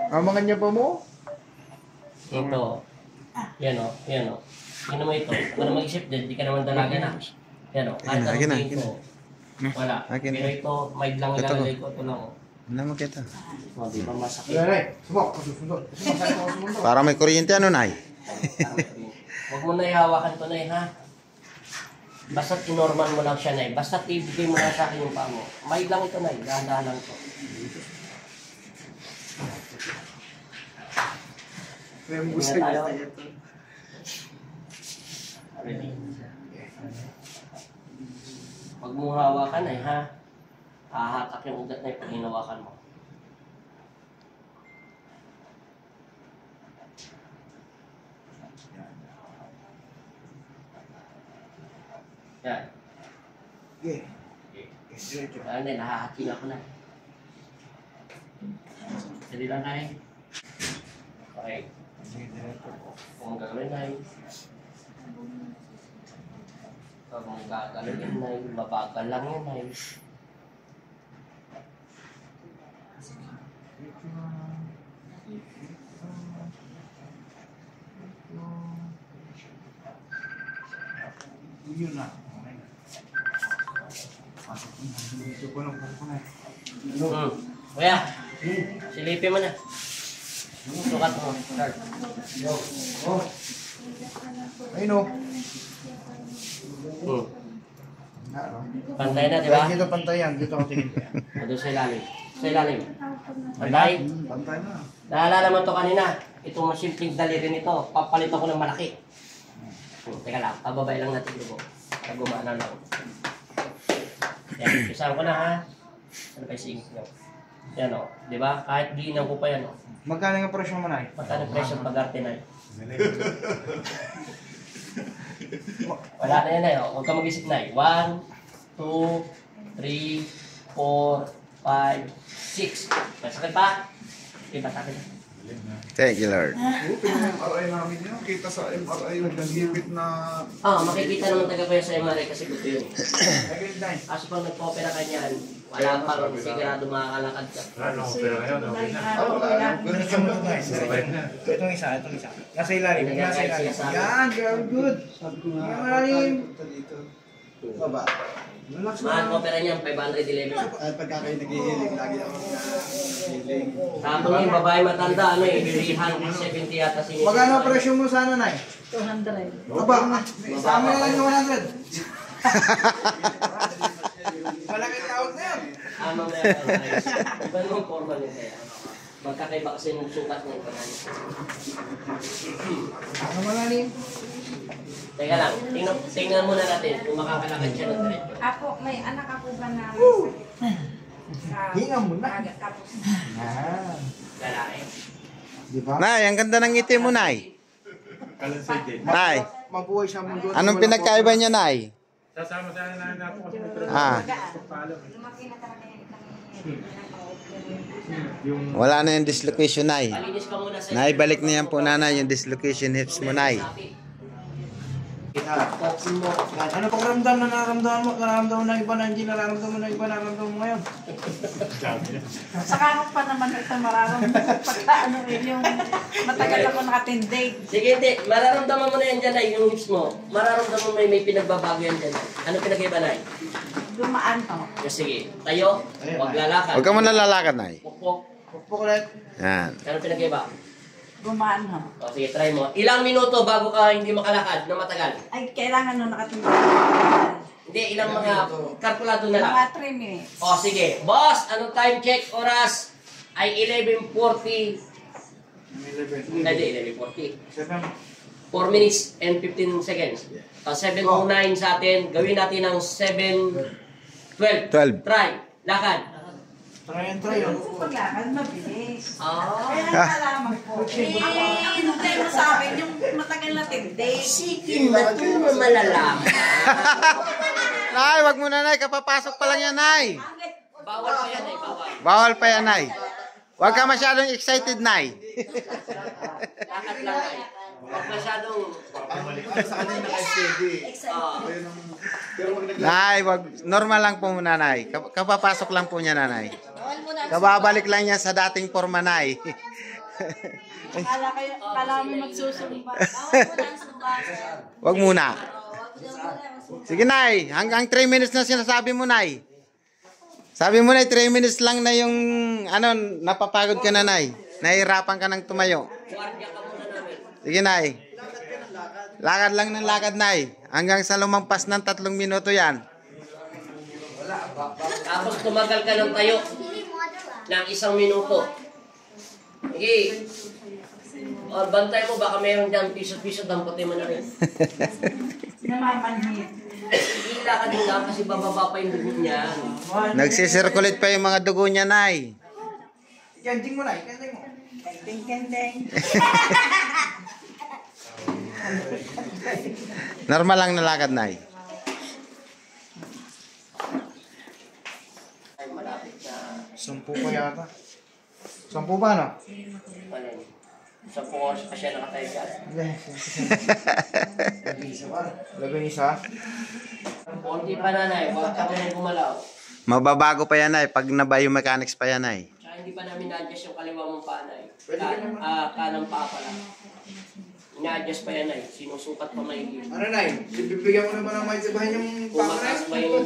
Amangan niya pa mo? Ito. Yan o. Yan o. Tingnan mo ito. Para mag-isip din, di ka naman dalaga na. Yan o. Kahit ang tingin ko. Wala. Pero ito, may lang ilalagay ko. Ito lang o. Ano mo kita? O, di ba masakit? Wala, Nay. Subok. Susundot. Para may kuryente ano, Nay? Huwag mo na ihawakan to, Nay, ha? Basta't inormal mo lang siya, Nay. Basta't ibigay mo na sa akin yung paa mo. May lang ito, Nay. Dahan-dahan lang to. Tingnan tayo. Ready? Huwag mo hawakan, Nay, ha? Hahatak yung ugat, Nay, pag hinawakan mo. Yan. Okay. Ano na, nahahati na ako na. Jadi lang na eh. Okay. Kung gagawin na eh. Kung gagawin na eh, mabagal lang yun na eh. Yun na. Pasok ko na. Dito ko lang po na. Kuya, silipin mo na. Sukat mo. Start. Oh. Ayun o. Pantay na, di ba? Dito pantayan. Dito ako tingin. Doon sa ilalim. Sa ilalim. Pantay. Pantay na. Naalala mo ito kanina. Itong simpleng daliri nito. Papalit ako ng malaki. Teka lang, pababay lang natin yung buko. Para gumana lang. Yan, isahan ko na ha. Ano pa yung singit nyo? Yan o, di ba? Kahit diinaw ko pa yan o. Magkano yung presyo mo, Nay? Magkano presyo pag-arte na yun? Wala na yan o. Huwag ka mag-isip na yun. 1, 2, 3, 4, 5, 6. Masakit pa? Okay, masakit na. Thank you, Lord. MRI namin yun. Kita sa MRI nagagipit na... Makikita naman taga kuya sa MRI kasi gusto yun. Agad, Nay. Kaso pag nagpa-opera ka niyan, wala pang sigurado makakalakad ka. Opera ngayon, okay na. Itong isa. Nasa ilalim. Nasa ilalim. Yan, very good. Sabi ko nga. Malalim. Baba. Relax Mahal na. opera niyan, 511. At pagka kayo nag-healing, lagi ako nag-healing. Tapos yung babae matanda, 370 yata sinisi. Magkano presyo mo sana, Nay? 200. Aba, sa amin na lang yung 100. Malaki tawag na yun. Mamaya iba naman formal yun kaya. Magkakaiba kasi yung sukat ng kamay. Ano malalim? Teka lang, tingnan muna natin kung makakalakad siya ng diretso. Ako, may anak ako ba na Hinga mo na. tapos Lalaki. Di ba? Nay, ang ganda ng ngiti mo, Nay. Kalansay din. Nay, Mabuhay siya mundo. anong pinagkaiba niya, Nay? Sasama sana namin ako kasi may trabaho. Ah, lumaki na talaga Yung wala na yung dislocation, Nay. Palinis ka muna sa Naibalik na yan po, Nanay, yung dislocation hips mo, Nay. Focus mo. Ano pang ramdam na nararamdaman mo? Nararamdaman ng iba na hindi nararamdaman ng iba nararamdaman mo ngayon? saka ako pa naman ito mararamdaman pagka ano yung matagal ako nakatindate. Sige, hindi. Mararamdaman mo na yan dyan, ay, yung hips mo. Mararamdaman mo may pinagbabago yan dyan. Ano pinag-iba na? Dumaan to. Sige, tayo. Huwag lalakad. Huwag ka muna lalakad, Nay. Pukpok. Pukpok ulit. Yan. Ano pinag-iba? Gumaan ho. O sige, try mo. Ilang minuto bago ka hindi makalakad na matagal? Ay, kailangan nung nakatindate. Hindi, ilang mga kalkulado na lang. Mga 3 minutes. O sige, boss, anong time check? Oras ay 11:40. Hindi, 11:40. 4 minutes and 15 seconds. 7:09 sa atin. Gawin natin ng 7:12. 12. Try. Lakad. Try and try. Paglakad, mabilis. Ah. Kaya nalaman ko. Hinintay mo sa akin yung matagal na tindate. Sige na ito na malalaman. Nay, wag mo na, Nay. Kapapasok pa lang yan, Nay. Bawal pa yan eh, bawal. Bawal pa yan, Nay. Huwag ka masyadong excited, Nay. Lakad lang ay. Huwag masyadong... Sa kanina naka-steady. Nay, wag. Normal lang po muna, Nay. Kapapasok lang po niya, Nanay. Kababalik lang niya sa dating forma, Nay. Kala mo magsusumba. Wag muna. Sige, Nay. Hanggang 3 minutes na sinasabi mo, Nay. Sabi mo, Nay, 3 minutes lang na yung, napapagod ka na, Nay. Nahihirapan ka ng tumayo. Sige, Nay. Lakad lang ng lakad, Nay. Hanggang sa lumampas ng 3 minuto yan. Tapos tumagal ka ng tayo ng 1 minuto. Sige. O, bantay mo, baka mayroon dyan piso-piso, damputin mo na rin. Namamanhit. Hindi ka din lang kasi bababa pa yung dugo niya. Nagsisirculate pa yung mga dugo niya, Nay. Kending mo na, kending mo. Kending. Normal lang na lakad, Nay. Ay, malapit na. 10 pa yata. 10 ba, no? Ano yun? 10 oras pa siya nakatayo dyan. Labing-isa. Konti pa nanay, huwag ka rin gumalaw. Mababago pa yan, Nay. Pag na-biomechanics pa yan, Nay. Tsaka hindi pa namin na-adjust yung kaliwa mong panay. Kanang paa pala. Ina-adjust pa yan ay. Sinusukat pa maigit. Ano, Nay? Bibigyan mo naman ng may sabahan yung Pumataas pa yung